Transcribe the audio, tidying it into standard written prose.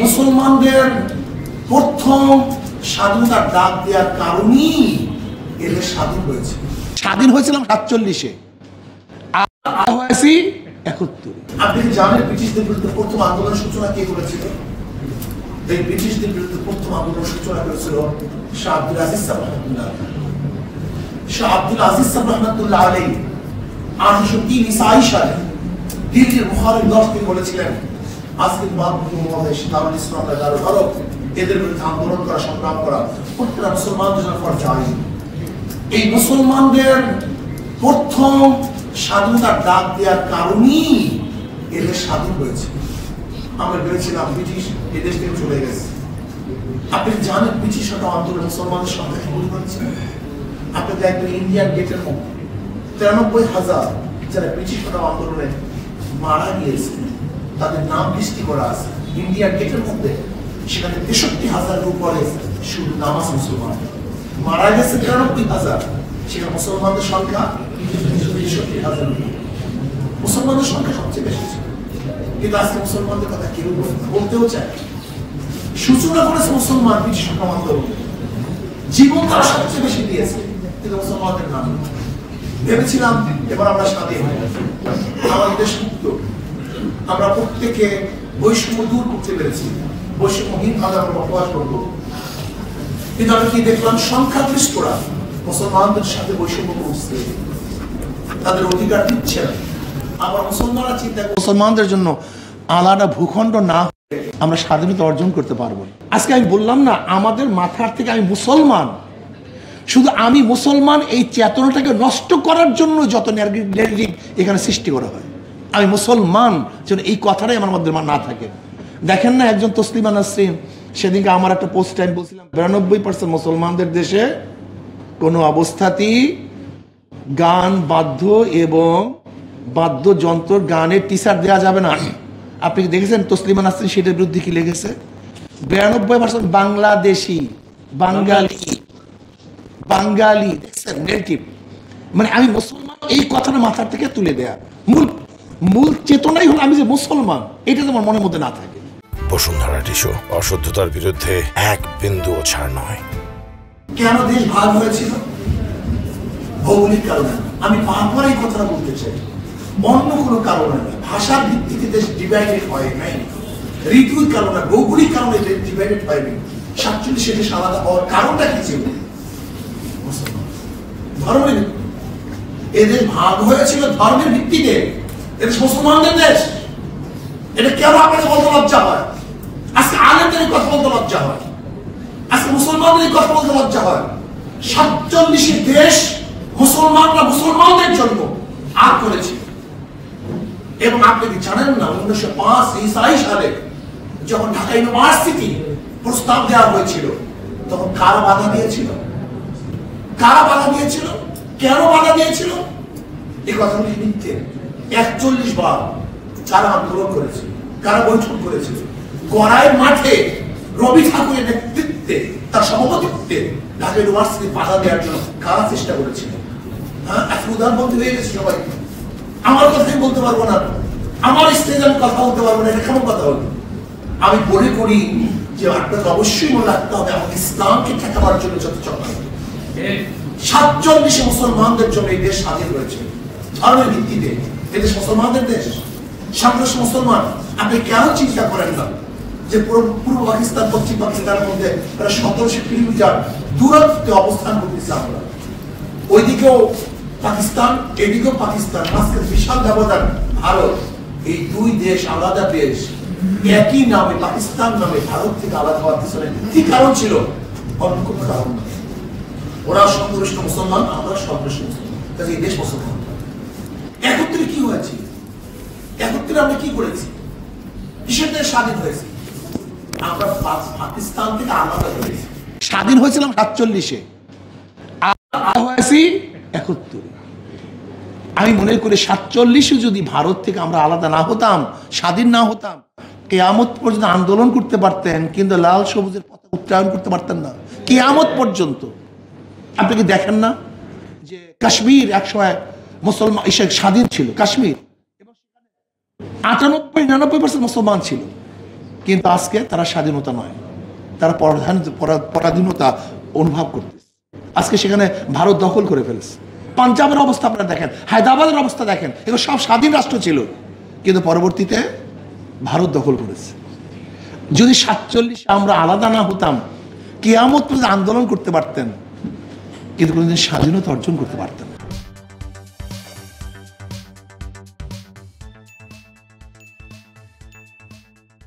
মুসলমানদের প্রথম স্বাধীনতার ডাক দেওয়ার কারণেই এদের স্বাধীন হয়েছে। স্বাধীন হয়েছিলাম 47-এ, আর হয়েছি 71। আপনি কি জানেন ব্রিটিশদের বিরুদ্ধে প্রথম আন্দোলনের সূচনা কে করেছিল? এই ব্রিটিশদের বিরুদ্ধে প্রথম আন্দোলনের সূচনা করেছিল শাহ আব্দুল আজিজ সাহেব রহমাতুল্লাহ। শাহ আব্দুল আজিজ সাহেব রহমাতুল্লাহ আলাইহি 1803 সালে দিল্লির বুখারী দরবারে বলেছিলেন, আজকের মহাদেশ দারুল ইসলাম দারুল হরব, এদের বিরুদ্ধে আন্দোলন করা, সংগ্রাম করা প্রত্যেকটা মুসলমানদের জন্য ফরজ আইন। এই মুসলমানদের প্রথম স্বাধীনতার ডাক দেওয়ার কারণেই এদের স্বাধীন হয়েছে। আমরা ভেবেছিলাম ব্রিটিশ এদেশ থেকে চলে গেছে। আপনি জানেন ব্রিটিশ আন্দোলন মুসলমানদের সংখ্যা কি হচ্ছে? আপনি দেখবেন ইন্ডিয়ান গেটের মধ্যে 93,000 যারা ব্রিটিশ আন্দোলনে মারা গিয়েছে তাদের নাম লিস্টি করা আছে ইন্ডিয়ান গেটের মধ্যে। সেখানে 63,000 উপরে শুধু নামাজ মুসলমান মারা গেছে 93,000, সেখানে মুসলমানদের সংখ্যা 63,000। মুসলমানদের সংখ্যা সবচেয়ে বেশি ছিল, কিন্তু আজকে মুসলমানদের কথা কেউ বলতেও চায়। সূচনা করেছে মুসলমান ব্রিটিশ আন্দোলন, জীবন তারা সবচেয়ে বেশি দিয়েছে, কিন্তু মুসলমানদের নাম ভেবেছিলাম এবার আমরা স্বাধীন হয়ে গেছি, আমাদের দেশ মুক্ত, আমরা প্রত্যেকে বৈষম্য দূর করতে পেরেছি, বৈষম্যহীনভাবে আমরা বসবাস করবো। কিন্তু আমি কি দেখলাম, সংখ্যাগরিষ্ঠরা মুসলমানদের সাথে বৈষম্য করছে, তাদের অধিকার দিচ্ছে না। আবার মুসলমানরা চিন্তা করে মুসলমানদের জন্য আলাদা ভূখণ্ড না হলে আমরা স্বাধীনতা অর্জন করতে পারবো না। আজকে আমি বললাম না, আমাদের মাথার থেকে আমি মুসলমান, শুধু আমি মুসলমান এই চেতনাটাকে নষ্ট করার জন্য যত নেগেটিভ এখানে সৃষ্টি করা হয়। আমি মুসলমান যেন এই কথাটাই আমার মধ্যে না থাকে। দেখেন না, একজন তসলিমা নাসরিন সেদিনকে আমার একটা পোস্ট আমি বলছিলাম 92% মুসলমানদের দেশে কোনো অবস্থাতেই গান বাদ্য এবং বাদ্যযন্ত্র গানের টিচার দেওয়া যাবে না। আপনি কি দেখেছেন তসলিমা নাসরিন সেটার বিরুদ্ধে কি লেগেছে? 92% বাংলাদেশি, বাঙালি দেখছেন নেগেটিভ। মানে আমি মুসলমান এই কথাটা মাথার থেকে তুলে দেয়া মূল চেতনাই হলো আমি যে মুসলমান, এটা তোমার মনের মধ্যে না থাকে। বসুন্ধরা টিস্যু, অশুদ্ধতার বিরুদ্ধে এক বিন্দুও ছাড় নয়। কেন দেশ ভাগ হয়েছিল? ভৌগোলিক কারণে। আমি বারবার এই কথাটা বলতে চাই, অন্য কোনো কারণে নয়। ভাষার ভিত্তিতে দেশ ডিভাইডেড হয় নাই, ঋতুর কারণে, ভৌগোলিক কারণে দেশ ডিভাইডেড হয়নি। 47 দেশ আলাদা হওয়ার কারণটা কি ছিল? ধর্মের। এদের ভাগ হয়েছিল ধর্মের ভিত্তিতে। এদেশ মুসলমানদের দেশ। এটা কেন আপনাকে বলতে লজ্জা হয়? আজকে আলেমদের কথা বলতে লজ্জা হয়, আজকে মুসলমানদের কথা বলতে লজ্জা হয়। 47 দেশ মুসলমানরা মুসলমানদের জন্য আর করেছে। এবং আপনি কি জানেন না, 1905 সালে যখন ঢাকা ইউনিভার্সিটি প্রস্তাব দেওয়া হয়েছিল, তখন কারা বাধা দিয়েছিল? কারা বাধা দিয়েছিল? কেন বাধা দিয়েছিল? এই কথাগুলি মিথ্যে। 41 বার কারা আন্দোলন করেছে, কারা বৈঠক করেছিল। গড়াই মাঠে রবি ঠাকুরের নেতৃত্বে, তার সভাপতিত্বে ঢাকা ইউনিভার্সিটি বাধা দেওয়ার জন্য কারা চেষ্টা করেছিল? হ্যাঁ, এখন উদাহরণবন্দি হয়ে গেছে সবাই। আমার কথাই বলতে পারবো না, আমার স্টেজে আমি কথা বলতে পারবো না, এটা কেমন কথা হলো? আমি মনে করি যে আপনাকে অবশ্যই মনে রাখতে হবে, আমাকে ইসলামকে ঠেকাবার জন্য যত চক্র 47 মুসলমানদের জন্য এই দেশ স্বাধীন হয়েছে ধর্মের ভিত্তিতে। এদেশ মুসলমানদের দেশ, 27 মুসলমান। আপনি কেন চিন্তা করেন না যে পূর্ব পাকিস্তান পশ্চিম পাকিস্তানের মধ্যে প্রায় 1700 কিলোমিটার দূরত্বে অবস্থান করতেছে আমরা? ওইদিকেও পাকিস্তান, এদিকেও পাকিস্তান, মাঝখানে বিশাল ব্যবধান ভারত। এই দুই দেশ আলাদা দেশ, একই নামে পাকিস্তান নামে ভারত থেকে আলাদা হওয়ার পিছনে কি কারণ ছিল? অন্য কোনো কারণ না। ওরা সংখ্যাগরিষ্ঠ মুসলমান, আমরা সংখ্যাগরিষ্ঠ মুসলমান, কাজে এই দেশ মুসলমান। 71 কি হয়েছে? 71 আমরা কি করেছি? কিসের দেশ স্বাধীন হয়েছে? আমরা পাকিস্তান থেকে আলাদা হয়েছি। স্বাধীন হয়েছিলাম 47-এ, আর হয়েছি 71। আমি মনে করি 47-এ যদি ভারত থেকে আমরা আলাদা না হতাম, স্বাধীন না হতাম, কিয়ামত পর্যন্ত আন্দোলন করতে পারতেন, কিন্তু লাল সবুজের পতাকা উত্তোলন করতে পারতেন না কিয়ামত পর্যন্ত। আপনি কি দেখেন না যে কাশ্মীর একসময় মুসলমান স্বাধীন ছিল, কাশ্মীর, এবং 98-99% মুসলমান ছিল। কিন্তু আজকে তারা স্বাধীনতা নয়, তারা পরাধীনতা অনুভব করতেছে। আজকে সেখানে ভারত দখল করে ফেলেছে। পাঞ্জাবের অবস্থা আপনারা দেখেন, হায়দ্রাবাদের অবস্থা দেখেন, এগুলো সব স্বাধীন রাষ্ট্র ছিল, কিন্তু পরবর্তীতে ভারত দখল করেছে। যদি 47 আমরা আলাদা না হতাম, কিয়ামত পর্যন্ত আন্দোলন করতে পারতেন, কিন্তু কোনোদিন স্বাধীনতা অর্জন করতে পারতেন।